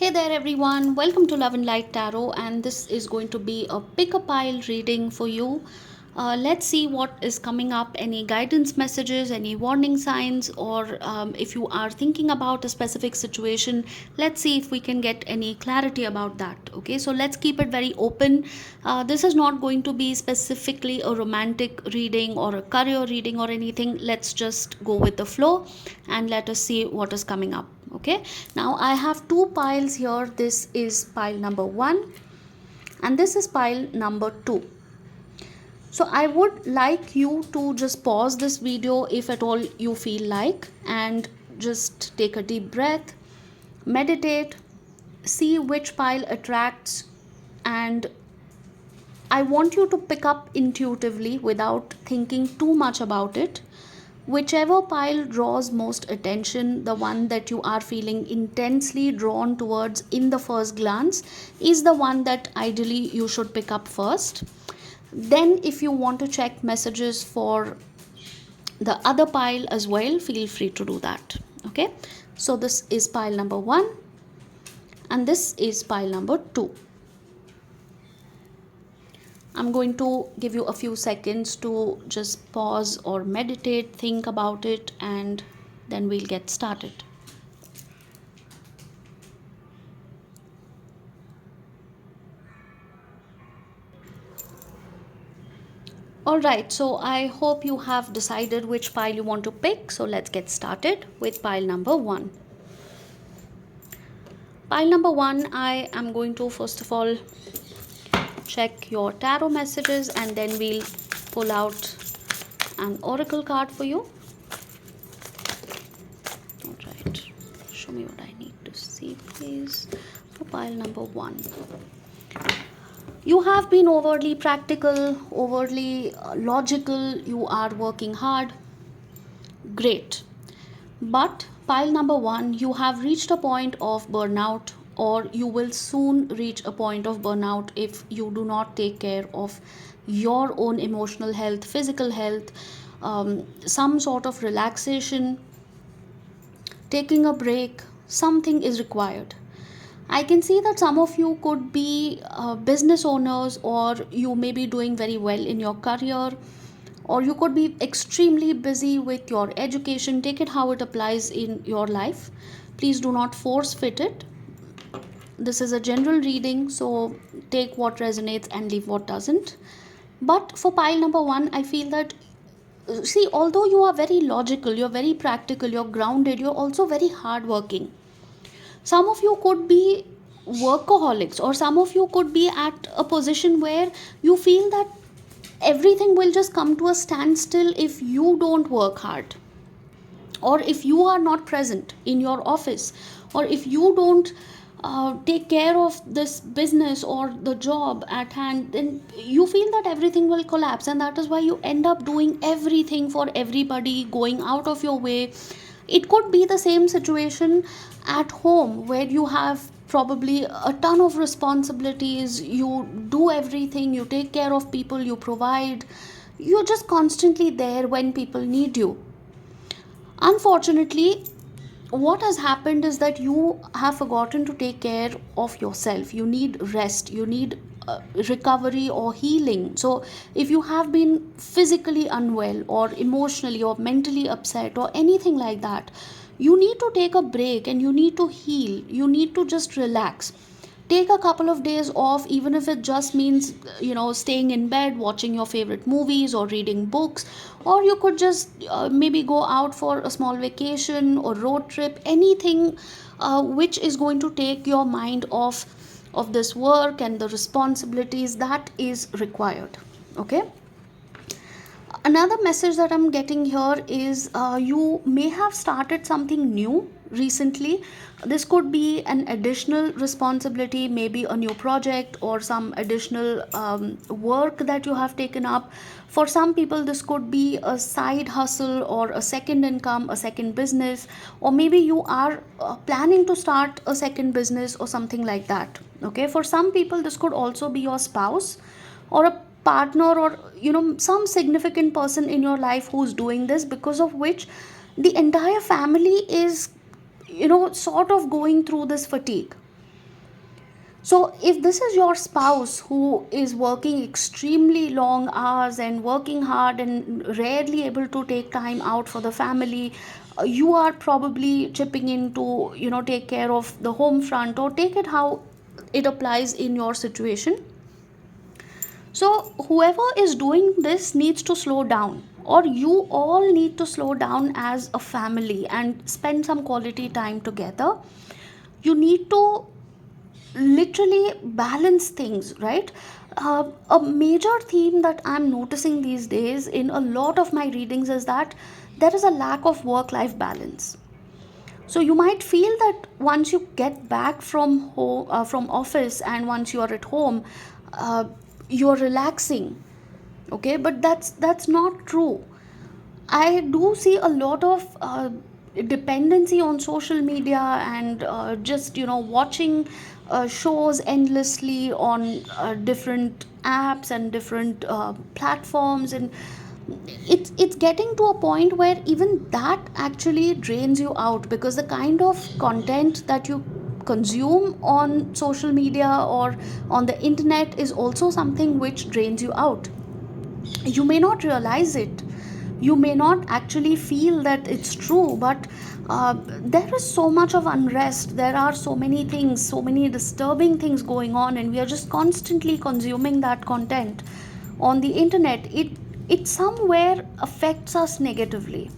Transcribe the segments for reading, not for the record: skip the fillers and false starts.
Hey there, everyone. Welcome to Love and Light Tarot, and this is going to be a pick a pile reading for you. Let's see what is coming up, any guidance messages, any warning signs, or if you are thinking about a specific situation, let's see if we can get any clarity about that. Okay, so let's keep it very open. This is not going to be specifically a romantic reading or a career reading or anything. Let's just go with the flow and let us see what is coming up. Okay, now I have two piles here. This is pile number 1 and this is pile number 2. So I would like you to just pause this video if at all you feel like, and just take a deep breath, meditate, see which pile attracts, and I want you to pick up intuitively without thinking too much about it. Whichever pile draws most attention, the one that you are feeling intensely drawn towards in the first glance, is the one that ideally you should pick up first. Then, if you want to check messages for the other pile as well, feel free to do that. Okay, so this is pile number 1 and this is pile number 2. I'm going to give you a few seconds to just pause or meditate, think about it, and then we'll get started. Alright, so I hope you have decided which pile you want to pick. So let's get started with pile number 1. Pile number 1, I am going to first of all check your tarot messages and then we'll pull out an oracle card for you. All right, show me what I need to see, please, for pile number 1. You have been overly practical, overly logical, you are working hard. Great. But pile number 1, you have reached a point of burnout, or you will soon reach a point of burnout if you do not take care of your own emotional health, physical health, some sort of relaxation, taking a break. Something is required. I can see that some of you could be business owners, or you may be doing very well in your career, or you could be extremely busy with your education. Take it how it applies in your life. Please do not force fit it. This is a general reading, so take what resonates and leave what doesn't. But for pile number 1, I feel that, see, although you are very logical, you're very practical, you're grounded, you're also very hardworking. Some of you could be workaholics, or some of you could be at a position where you feel that everything will just come to a standstill if you don't work hard, or if you are not present in your office, or if you don't take care of this business or the job at hand. Then you feel that everything will collapse, and that is why you end up doing everything for everybody, going out of your way. It could be the same situation at home, where you have probably a ton of responsibilities. You do everything, you take care of people, you provide, you're just constantly there when people need you. Unfortunately, what has happened is that you have forgotten to take care of yourself. You need rest, you need recovery or healing. So if you have been physically unwell, or emotionally or mentally upset, or anything like that, you need to take a break and you need to heal. You need to just relax. Take a couple of days off, even if it just means, staying in bed, watching your favorite movies or reading books. Or you could just maybe go out for a small vacation or road trip, anything which is going to take your mind off of this work and the responsibilities that is required. Okay, another message that I'm getting here is you may have started something new recently. This could be an additional responsibility, maybe a new project, or some additional work that you have taken up. For some people, this could be a side hustle or a second income, a second business, or maybe you are planning to start a second business or something like that. Okay, for some people, this could also be your spouse or a partner, or some significant person in your life who's doing this, because of which the entire family is sort of going through this fatigue. So, if this is your spouse who is working extremely long hours and working hard and rarely able to take time out for the family, you are probably chipping in to, take care of the home front, or take it how it applies in your situation. So, whoever is doing this needs to slow down, or you all need to slow down as a family and spend some quality time together. You need to literally balance things, right? A major theme that I'm noticing these days in a lot of my readings is that there is a lack of work life balance. So you might feel that once you get back from home, from office, and once you are at home, uh, you're relaxing. Okay, but that's not true. I do see a lot of dependency on social media, and just watching shows endlessly on different apps and different platforms, and it's getting to a point where even that actually drains you out, because the kind of content that you consume on social media or on the internet is also something which drains you out. You may not realize it, you may not actually feel that it's true, but there is so much of unrest, there are so many things, so many disturbing things going on, and we are just constantly consuming that content on the internet. It somewhere affects us negatively,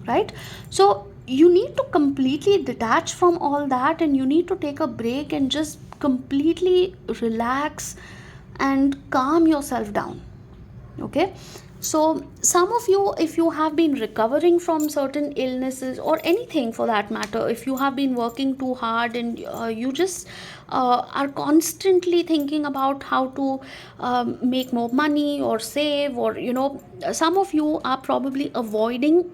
right? So you need to completely detach from all that, and you need to take a break and just completely relax and calm yourself down. Okay, so some of you, if you have been recovering from certain illnesses or anything for that matter, if you have been working too hard, and you just are constantly thinking about how to make more money or save, or some of you are probably avoiding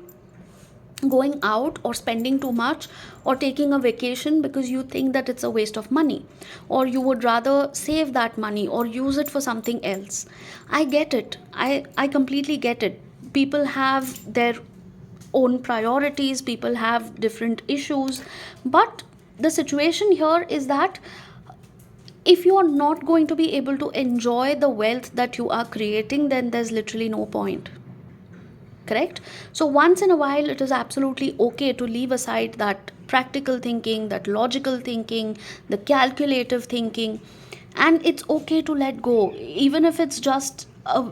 going out or spending too much or taking a vacation because you think that it's a waste of money, or you would rather save that money or use it for something else. I get it, I completely get it. People have their own priorities, people have different issues, but the situation here is that if you are not going to be able to enjoy the wealth that you are creating, then there's literally no point. Correct? So once in a while it is absolutely okay to leave aside that practical thinking, that logical thinking, the calculative thinking, and it's okay to let go, even if it's just a,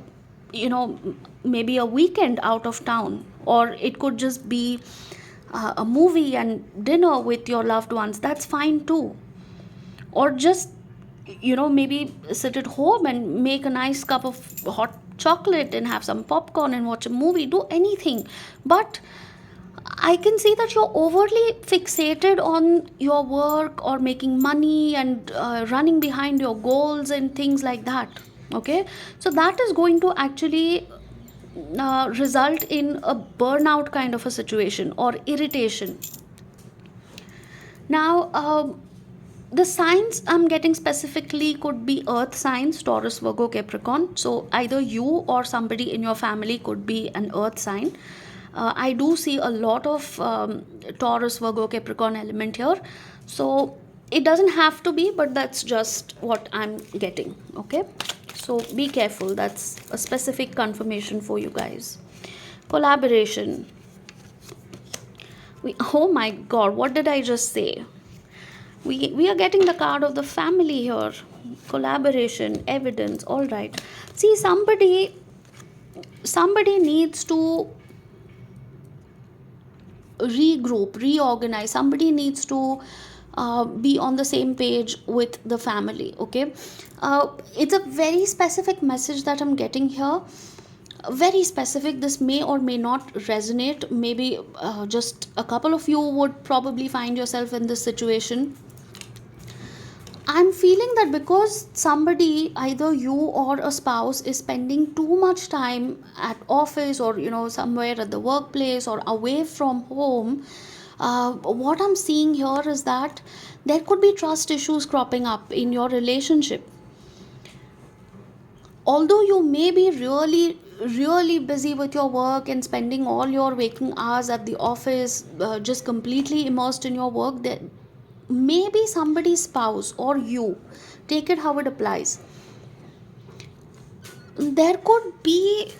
maybe a weekend out of town, or it could just be a movie and dinner with your loved ones. That's fine too. Or just maybe sit at home and make a nice cup of hot chocolate and have some popcorn and watch a movie. Do anything, but I can see that you're overly fixated on your work or making money and running behind your goals and things like that. Okay, so that is going to actually result in a burnout kind of a situation or irritation. Now, the signs I'm getting specifically could be earth signs: Taurus, Virgo, Capricorn. So either you or somebody in your family could be an earth sign. I do see a lot of Taurus, Virgo, Capricorn element here. So it doesn't have to be, but that's just what I'm getting. Okay, so be careful. That's a specific confirmation for you guys. Collaboration. Oh my god, what did I just say? We are getting the card of the family here. Collaboration, evidence. All right, see, somebody needs to regroup, reorganize. Somebody needs to be on the same page with the family. Okay, it's a very specific message that I'm getting here. Very specific. This may or may not resonate. Maybe just a couple of you would probably find yourself in this situation. I'm feeling that because somebody, either you or a spouse, is spending too much time at office, or somewhere at the workplace or away from home, what I'm seeing here is that there could be trust issues cropping up in your relationship. Although you may be really busy with your work and spending all your waking hours at the office, just completely immersed in your work, maybe somebody's spouse or you, take it how it applies. There could be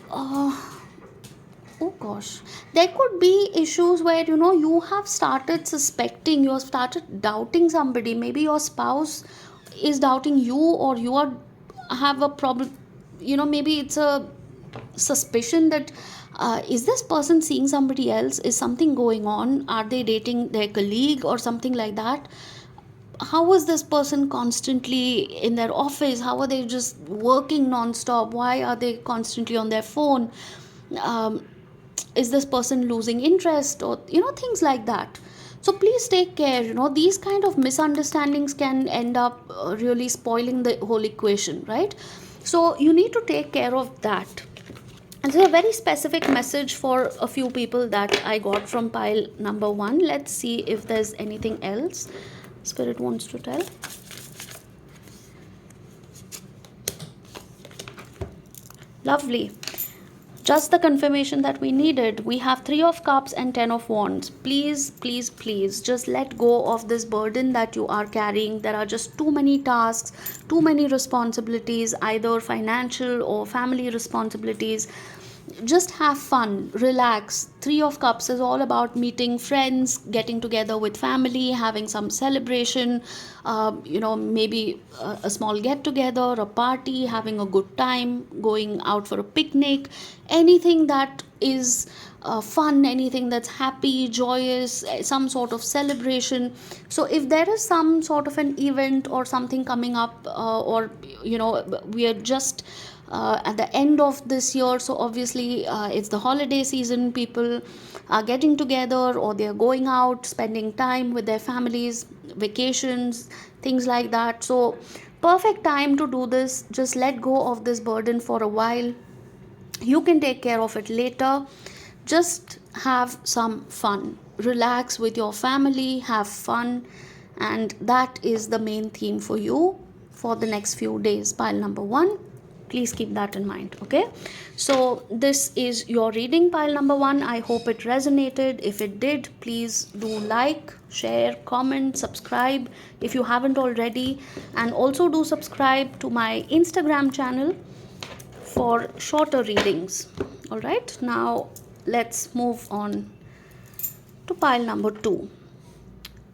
oh gosh, there could be issues where you have started suspecting, you have started doubting somebody. Maybe your spouse is doubting you, or you are have a problem. Maybe it's a suspicion that is this person seeing somebody else, is something going on, are they dating their colleague or something like that. How is this person constantly in their office? How are they just working non-stop? Why are they constantly on their phone? um, is this person losing interest, or things like that. So please take care. These kind of misunderstandings can end up really spoiling the whole equation, right? So you need to take care of that. And so a very specific message for a few people that I got from pile number 1. Let's see if there's anything else Spirit wants to tell. Lovely. Just the confirmation that we needed. We have 3 of cups and 10 of wands. Please, please, please just let go of this burden that you are carrying. There are just too many tasks, too many responsibilities, either financial or family responsibilities. Just have fun, relax. 3 of cups is all about meeting friends, getting together with family, having some celebration, maybe a small get together, a party, having a good time, going out for a picnic, anything that is fun, anything that's happy, joyous, some sort of celebration. So if there is some sort of an event or something coming up, or we are just at the end of this year, so obviously it's the holiday season, people are getting together, or they're going out spending time with their families, vacations, things like that. So perfect time to do this. Just let go of this burden for a while. You can take care of it later. Just have some fun, relax with your family, have fun, and that is the main theme for you for the next few days. Pile number 1, please keep that in mind. Okay, so this is your reading, pile number 1. I hope it resonated. If it did, please do like, share, comment, subscribe if you haven't already, and also do subscribe to my Instagram channel for shorter readings. All right, now let's move on to pile number 2.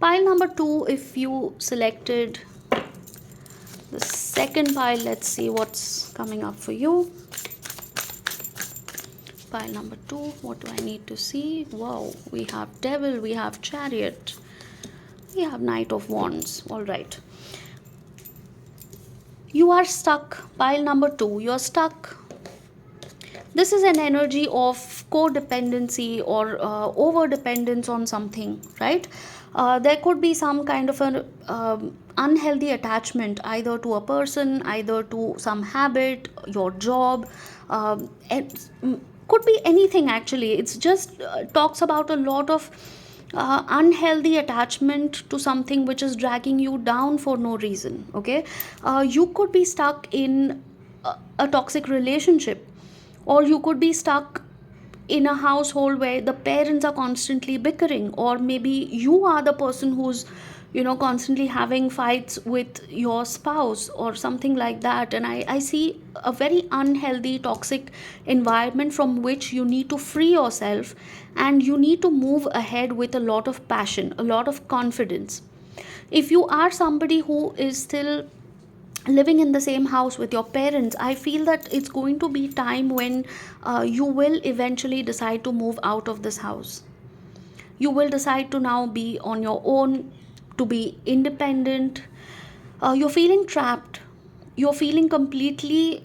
Pile number 2, if you selected the second pile, let's see what's coming up for you. Pile number 2, what do I need to see? Wow, we have Devil, we have Chariot, we have Knight of Wands. All right, you are stuck. Pile number 2, you're stuck. This is an energy of codependency or over dependence on something, right? There could be some kind of an unhealthy attachment, either to a person, either to some habit, your job, could be anything actually. It's just talks about a lot of unhealthy attachment to something which is dragging you down for no reason. Okay, you could be stuck in a toxic relationship, or you could be stuck in a household where the parents are constantly bickering, or maybe you are the person who's constantly having fights with your spouse or something like that. And I see a very unhealthy toxic environment from which you need to free yourself, and you need to move ahead with a lot of passion, a lot of confidence. If you are somebody who is still living in the same house with your parents, I feel that it's going to be time when you will eventually decide to move out of this house. You will decide to now be on your own, to be independent. You're feeling trapped, you're feeling completely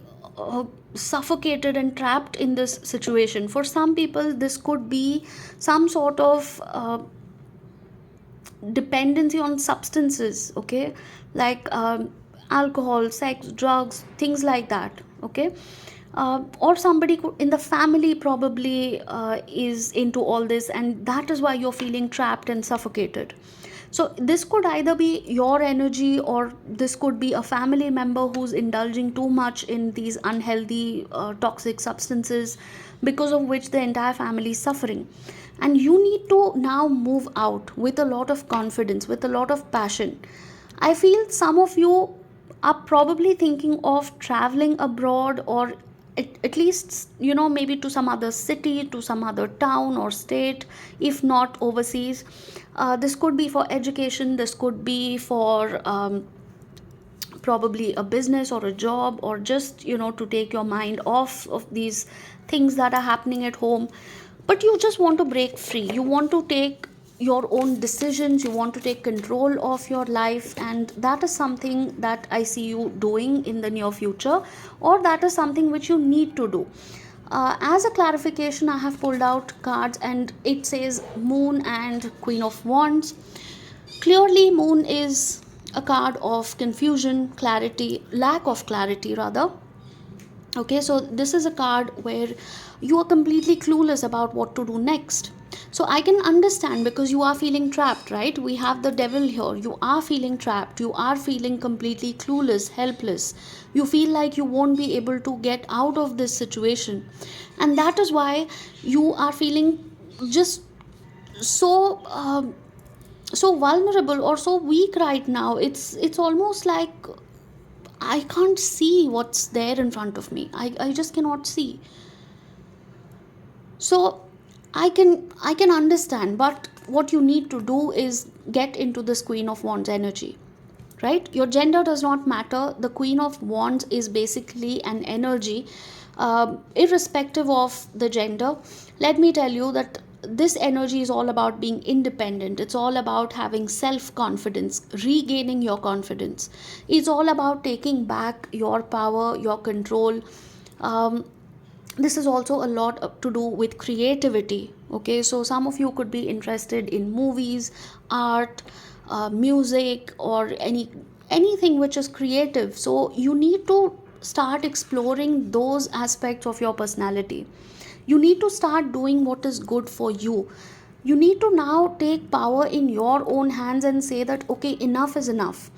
suffocated and trapped in this situation. For some people, this could be some sort of dependency on substances, okay, like alcohol, sex, drugs, things like that. Okay, or somebody in the family probably is into all this, and that is why you're feeling trapped and suffocated. So this could either be your energy, or this could be a family member who's indulging too much in these unhealthy toxic substances, because of which the entire family is suffering. and you need to now move out with a lot of confidence, with a lot of passion. I feel some of you are probably thinking of traveling abroad, or at least, maybe to some other city, to some other town or state, if not overseas. This could be for education, this could be for probably a business or a job, or just to take your mind off of these things that are happening at home. But you just want to break free, you want to take your own decisions, you want to take control of your life, and that is something that I see you doing in the near future, or that is something which you need to do. As a clarification, I have pulled out cards and it says Moon and Queen of Wands. Clearly, Moon is a card of confusion, clarity, lack of clarity, rather. Okay, so this is a card where you are completely clueless about what to do next. So I can understand, because you are feeling trapped, right? We have the devil here. You are feeling trapped. You are feeling completely clueless, helpless. You feel like you won't be able to get out of this situation. And that is why you are feeling just so so vulnerable or so weak right now. It's almost like I can't see what's there in front of me. I just cannot see. So I can understand, but what you need to do is get into this Queen of Wands energy. Right? Your gender does not matter. The Queen of Wands is basically an energy, irrespective of the gender. Let me tell you that this energy is all about being independent. It's all about having self confidence, regaining your confidence. It's all about taking back your power, your control. Um, this is also a lot to do with creativity. Okay, so some of you could be interested in movies, art, music, or anything which is creative. So you need to start exploring those aspects of your personality. You need to start doing what is good for you. You need to now take power in your own hands and say that, okay, enough is enough.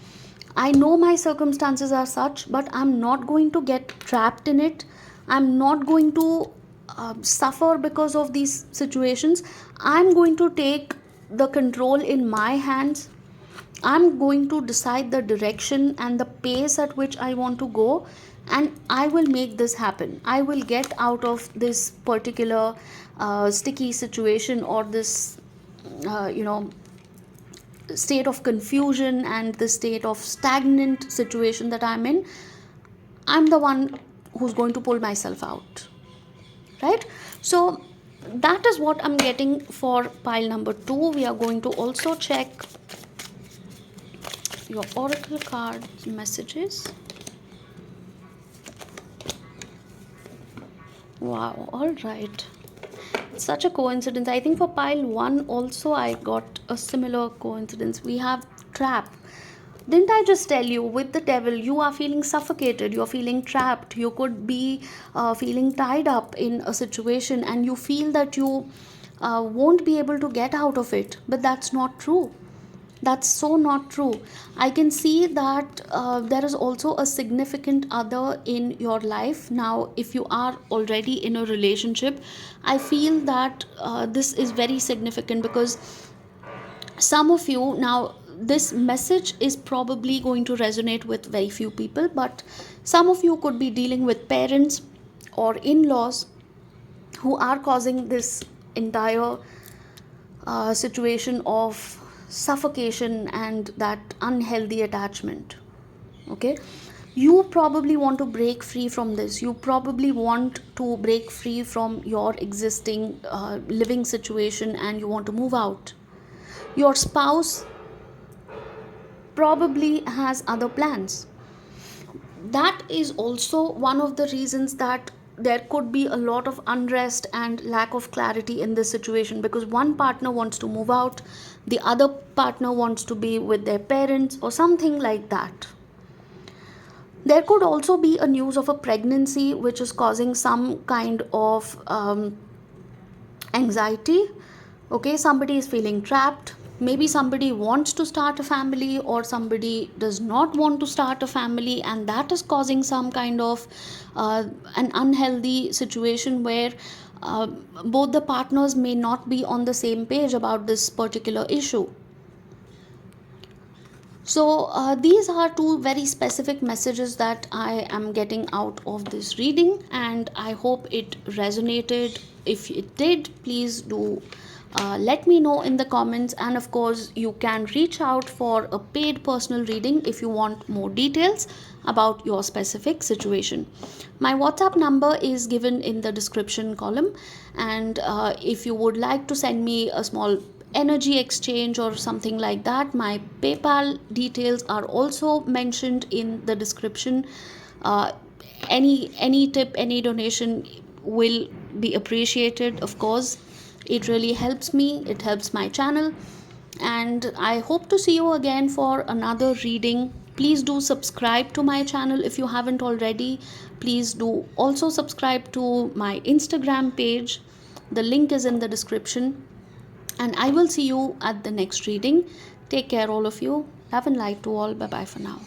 I know my circumstances are such, but I'm not going to get trapped in it. I'm not going to suffer because of these situations. I'm going to take the control in my hands. I'm going to decide the direction and the pace at which I want to go, and I will make this happen. I will get out of this particular sticky situation, or this, state of confusion and the state of stagnant situation that I'm in. I'm the one who's going to pull myself out. Right? So that is what I'm getting for pile number 2. We are going to also check your oracle card messages. Wow, all right. It's such a coincidence. I think for pile 1 also I got a similar coincidence. We have trap. Didn't I just tell you, with the devil, you are feeling suffocated, you're feeling trapped, you could be feeling tied up in a situation, and you feel that you won't be able to get out of it. But that's not true. That's so not true. I can see that there is also a significant other in your life. Now, if you are already in a relationship, I feel that this is very significant, because some of you now, this message is probably going to resonate with very few people, but some of you could be dealing with parents or in-laws who are causing this entire situation of suffocation and that unhealthy attachment. Okay, you probably want to break free from this. You probably want to break free from your existing living situation, and you want to move out. Your spouse probably has other plans. That is also one of the reasons that there could be a lot of unrest and lack of clarity in this situation, because one partner wants to move out, the other partner wants to be with their parents, or something like that. There could also be a news of a pregnancy which is causing some kind of anxiety. Okay, somebody is feeling trapped. Maybe somebody wants to start a family, or somebody does not want to start a family, and that is causing some kind of an unhealthy situation where both the partners may not be on the same page about this particular issue. So, these are two very specific messages that I am getting out of this reading, and I hope it resonated. If it did, please do let me know in the comments, and of course, you can reach out for a paid personal reading if you want more details about your specific situation. My WhatsApp number is given in the description column, and if you would like to send me a small energy exchange or something like that, my PayPal details are also mentioned in the description. uh, any tip, any donation will be appreciated, of course. It really helps me, it helps my channel, and I hope to see you again for another reading. Please do subscribe to my channel if you haven't already. Please do also subscribe to my Instagram page. The link is in the description, and I will see you at the next reading. Take care, all of you. Love and light to all. Bye bye for now.